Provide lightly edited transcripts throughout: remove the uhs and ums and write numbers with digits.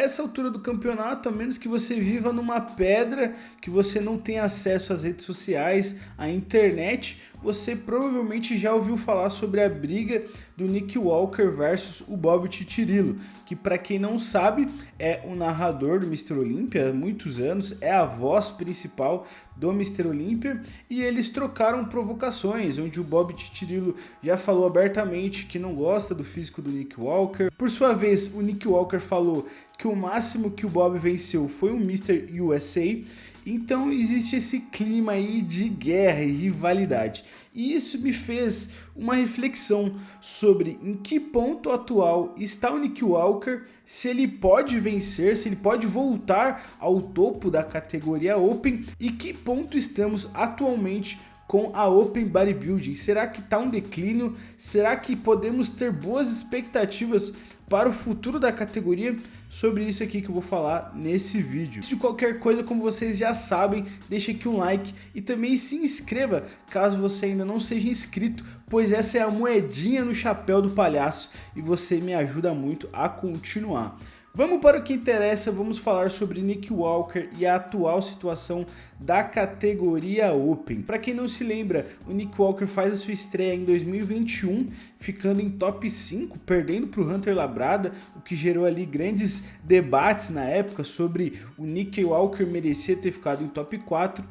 essa altura do campeonato, a menos que você viva numa pedra, que você não tenha acesso às redes sociais, à internet, você provavelmente já ouviu falar sobre a briga do Nick Walker versus o Bob Titirillo, que para quem não sabe é o narrador do Mr. Olympia há muitos anos, é a voz principal do Mr. Olympia, e eles trocaram provocações, onde o Bob Titirillo já falou abertamente que não gosta do físico do Nick Walker. Por sua vez, o Nick Walker falou que o máximo que o Bob venceu foi um Mr. USA. Então existe esse clima aí de guerra e rivalidade. E isso me fez uma reflexão sobre em que ponto atual está o Nick Walker, se ele pode vencer, se ele pode voltar ao topo da categoria Open, e que ponto estamos atualmente com a Open Bodybuilding. Será que está um declínio? Será que podemos ter boas expectativas para o futuro da categoria? Sobre isso aqui que eu vou falar nesse vídeo. Antes de qualquer coisa, como vocês já sabem, deixa aqui um like e também se inscreva caso você ainda não seja inscrito, pois essa é a moedinha no chapéu do palhaço e você me ajuda muito a continuar. Vamos para o que interessa, vamos falar sobre Nick Walker e a atual situação da categoria Open. Para quem não se lembra, o Nick Walker faz a sua estreia em 2021, ficando em top 5, perdendo para o Hunter Labrada, o que gerou ali grandes debates na época sobre o Nick Walker merecia ter ficado em top 4.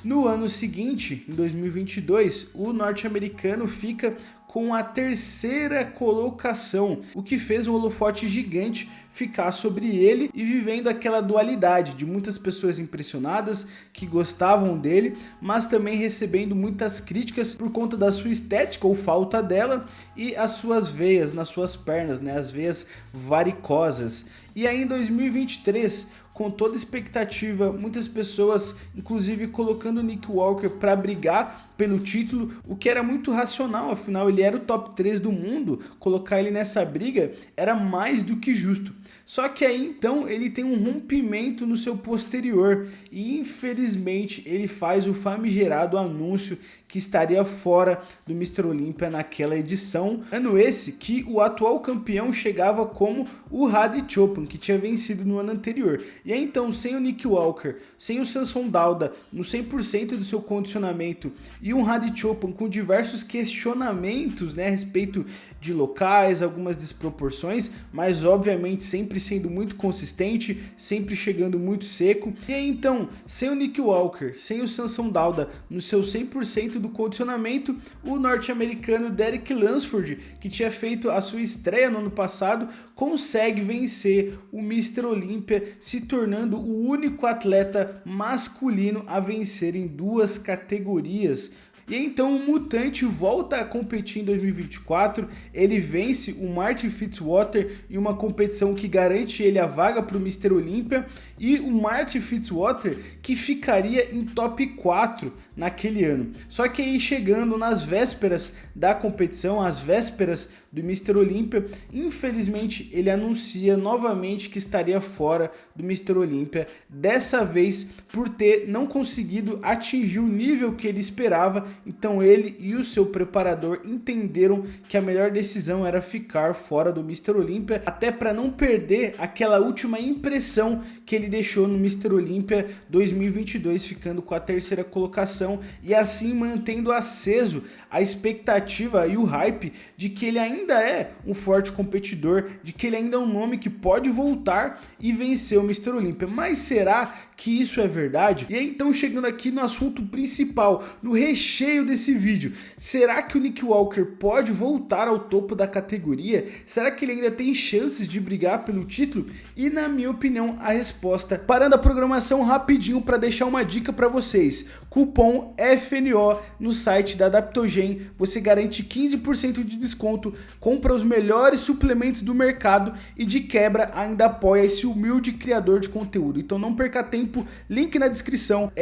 No ano seguinte, em 2022, o norte-americano fica com a terceira colocação, o que fez um holofote gigante ficar sobre ele e vivendo aquela dualidade de muitas pessoas impressionadas que gostavam dele, mas também recebendo muitas críticas por conta da sua estética ou falta dela e as suas veias nas suas pernas, né, as veias varicosas. E aí em 2023, com toda expectativa, muitas pessoas inclusive colocando o Nick Walker para brigar pelo título, o que era muito racional, afinal ele era o top 3 do mundo, colocar ele nessa briga era mais do que justo. Só que aí então ele tem um rompimento no seu posterior e infelizmente ele faz o famigerado anúncio que estaria fora do Mr. Olympia naquela edição. Ano esse que o atual campeão chegava como o Hadi Choopan, que tinha vencido no ano anterior. E aí então, sem o Nick Walker, sem o Samson Dauda no 100% do seu condicionamento e um Hadi Choopan com diversos questionamentos, né, a respeito de locais, algumas desproporções, mas obviamente sempre sendo muito consistente, sempre chegando muito seco. E aí então, sem o Nick Walker, sem o Samson Dauda no seu 100% do condicionamento, o norte-americano Derek Lunsford, que tinha feito a sua estreia no ano passado, consegue vencer o Mr. Olympia, se tornando o único atleta masculino a vencer em duas categorias. E então o Mutante volta a competir em 2024, ele vence o Martin Fitzwater em uma competição que garante ele a vaga para o Mr. Olympia, e o Martin Fitzwater que ficaria em top 4 naquele ano. Só que aí chegando nas vésperas da competição, às vésperas do Mr. Olympia, infelizmente ele anuncia novamente que estaria fora do Mr. Olympia, dessa vez por ter não conseguido atingir o nível que ele esperava. Então ele e o seu preparador entenderam que a melhor decisão era ficar fora do Mr. Olympia, até para não perder aquela última impressão que ele deixou no Mr. Olympia 2022, ficando com a terceira colocação e assim mantendo aceso a expectativa e o hype de que ele ainda é um forte competidor, de que ele ainda é um nome que pode voltar e vencer o Mr. Olympia. Mas será que isso é verdade? E aí, então, chegando aqui no assunto principal, no recheio desse vídeo, será que o Nick Walker pode voltar ao topo da categoria? Será que ele ainda tem chances de brigar pelo título? E na minha opinião, a resposta, parando a programação rapidinho para deixar uma dica para vocês: cupom FNO no site da Adaptogen, você garante 15% de desconto, compra os melhores suplementos do mercado e de quebra ainda apoia esse humilde criador de conteúdo. Então não perca tempo, link na descrição.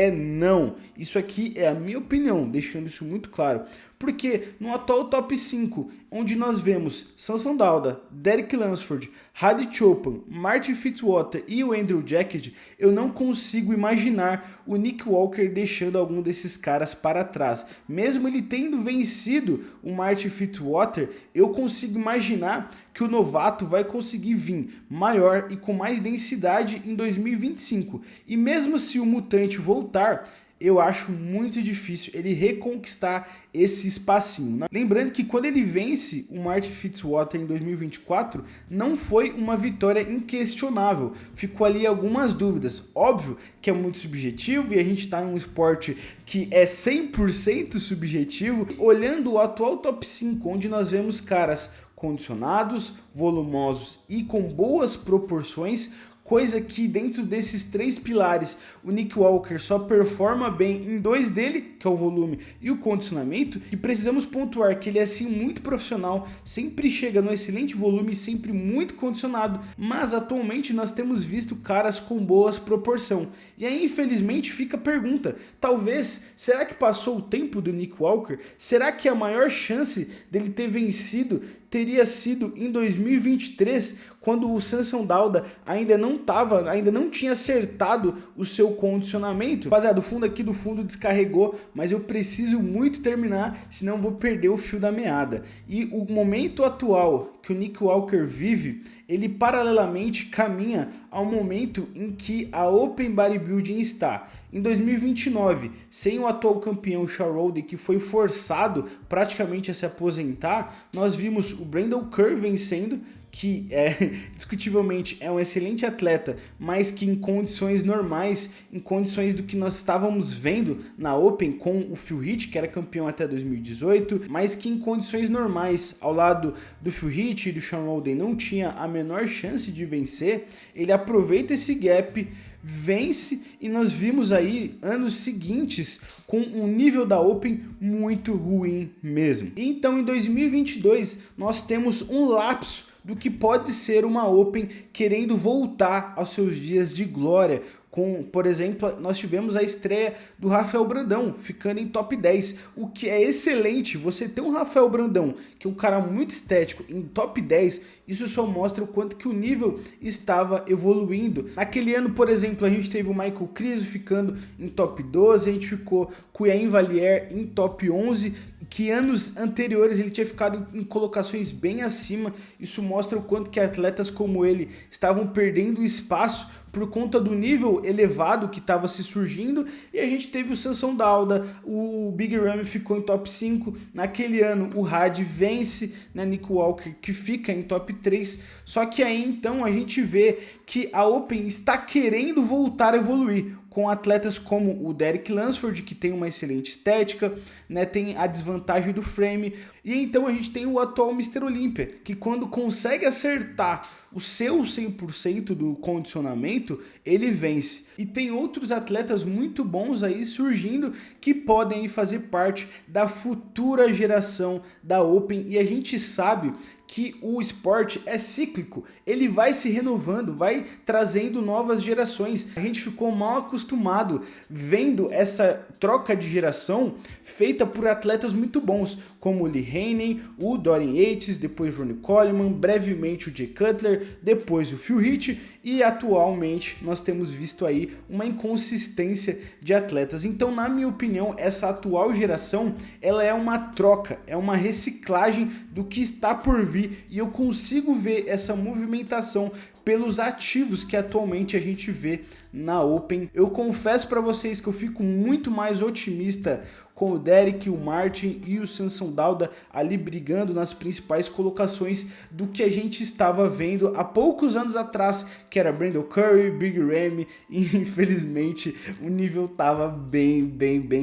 Isso aqui é a minha opinião, deixa deixando isso muito claro. Porque no atual top 5, onde nós vemos Samson Dauda, Derek Lunsford, Hadi Choopan, Martin Fitzwater e o Andrew Jacked, eu não consigo imaginar o Nick Walker deixando algum desses caras para trás. Mesmo ele tendo vencido o Martin Fitzwater, eu consigo imaginar que o novato vai conseguir vir maior e com mais densidade em 2025. E mesmo se o mutante voltar, eu acho muito difícil ele reconquistar esse espacinho. Lembrando que quando ele vence o Martin Fitzwater em 2024, não foi uma vitória inquestionável. Ficou ali algumas dúvidas. Óbvio que é muito subjetivo e a gente está em um esporte que é 100% subjetivo. Olhando o atual top 5, onde nós vemos caras condicionados, volumosos e com boas proporções, coisa que dentro desses 3 pilares o Nick Walker só performa bem em 2 dele, que é o volume e o condicionamento, e precisamos pontuar que ele é assim muito profissional, sempre chega no excelente volume, sempre muito condicionado, mas atualmente nós temos visto caras com boas proporções. E aí infelizmente fica a pergunta, talvez, será que passou o tempo do Nick Walker? Será que a maior chance dele ter vencido teria sido em 2023, quando o Samson Dauda ainda não tinha acertado o seu condicionamento? Rapaziada, o fundo aqui do fundo descarregou, mas eu preciso muito terminar, senão vou perder o fio da meada. E o momento atual que o Nick Walker vive, ele paralelamente caminha ao momento em que a Open Bodybuilding está. Em 2029, sem o atual campeão Shawn Rhoden, que foi forçado praticamente a se aposentar, nós vimos o Brandon Curry vencendo, que discutivelmente é um excelente atleta, mas que em condições normais, em condições do que nós estávamos vendo na Open com o Phil Heath, que era campeão até 2018, mas que em condições normais, ao lado do Phil Heath e do Shawn Rhoden, não tinha a menor chance de vencer, ele aproveita esse gap, vence, e nós vimos aí anos seguintes com um nível da Open muito ruim mesmo. Então em 2022 nós temos um lapso do que pode ser uma Open querendo voltar aos seus dias de glória. Por exemplo, nós tivemos a estreia do Rafael Brandão, ficando em top 10, o que é excelente. Você ter um Rafael Brandão, que é um cara muito estético, em top 10, isso só mostra o quanto que o nível estava evoluindo. Naquele ano, por exemplo, a gente teve o Michael Criso ficando em top 12, a gente ficou com o Iain Valliere em top 11, que anos anteriores ele tinha ficado em colocações bem acima. Isso mostra o quanto que atletas como ele estavam perdendo espaço por conta do nível elevado que estava se surgindo. E a gente teve o Samson Dauda, o Big Ramy ficou em top 5, naquele ano o Hadi vence, né, Nick Walker, que fica em top 3, só que aí então a gente vê que a Open está querendo voltar a evoluir, com atletas como o Derek Lunsford, que tem uma excelente estética, né, tem a desvantagem do frame, e então a gente tem o atual Mr. Olympia, que quando consegue acertar o seu 100% do condicionamento, ele vence. E tem outros atletas muito bons aí surgindo que podem fazer parte da futura geração da Open, e a gente sabe que o esporte é cíclico, ele vai se renovando, vai trazendo novas gerações. A gente ficou mal acostumado vendo essa troca de geração feita por atletas muito bons, como o Lee Haney, o Dorian Yates, depois o Ronnie Coleman, brevemente o Jay Cutler, depois o Phil Heath, e atualmente nós temos visto aí uma inconsistência de atletas. Então, na minha opinião, essa atual geração, ela é uma troca, é uma reciclagem do que está por vir, e eu consigo ver essa movimentação pelos ativos que atualmente a gente vê na Open. Eu confesso para vocês que eu fico muito mais otimista com o Derek, o Martin e o Samson Dauda ali brigando nas principais colocações do que a gente estava vendo há poucos anos atrás, que era Brandon Curry, Big Ramy, e infelizmente o nível tava bem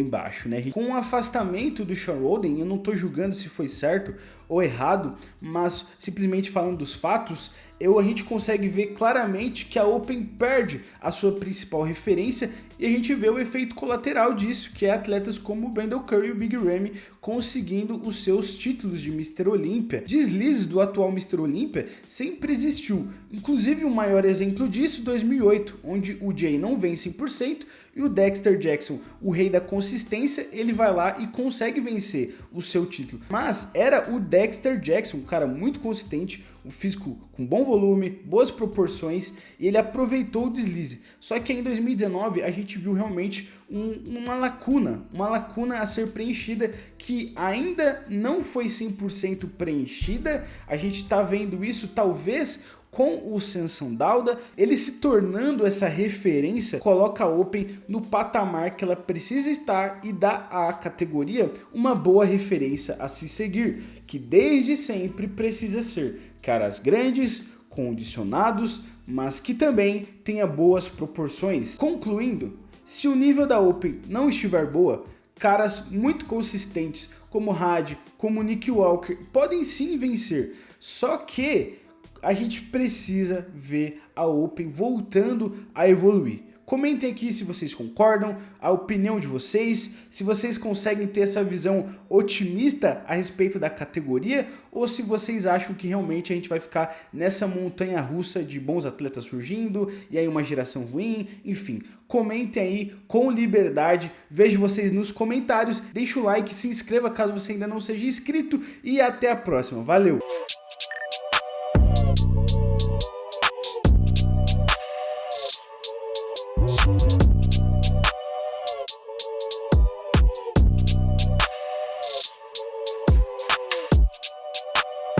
baixo, né? Com o afastamento do Shawn Rhoden, eu não tô julgando se foi certo ou errado, mas simplesmente falando dos fatos, a gente consegue ver claramente que a Open perde a sua principal referência e a gente vê o efeito colateral disso, que é atletas como o Brandon Curry e o Big Ramy conseguindo os seus títulos de Mr. Olímpia. Deslizes do atual Mr. Olímpia sempre existiu, inclusive o maior exemplo disso 2008, onde o Jay não vem 100% e o Dexter Jackson, o rei da consistência, ele vai lá e consegue vencer o seu título. Mas era o Dexter Jackson, um cara muito consistente, um físico com bom volume, boas proporções, e ele aproveitou o deslize. Só que em 2019 a gente viu realmente uma lacuna a ser preenchida que ainda não foi 100% preenchida. A gente está vendo isso talvez com o Samson Dauda, ele se tornando essa referência, coloca a Open no patamar que ela precisa estar e dá à categoria uma boa referência a se seguir, que desde sempre precisa ser caras grandes, condicionados, mas que também tenha boas proporções. Concluindo, se o nível da Open não estiver boa, caras muito consistentes como Had, como Nick Walker podem sim vencer, só que a gente precisa ver a Open voltando a evoluir. Comentem aqui se vocês concordam, a opinião de vocês, se vocês conseguem ter essa visão otimista a respeito da categoria ou se vocês acham que realmente a gente vai ficar nessa montanha russa de bons atletas surgindo e aí uma geração ruim, enfim. Comentem aí com liberdade, vejo vocês nos comentários, deixa o like, se inscreva caso você ainda não seja inscrito e até a próxima, valeu!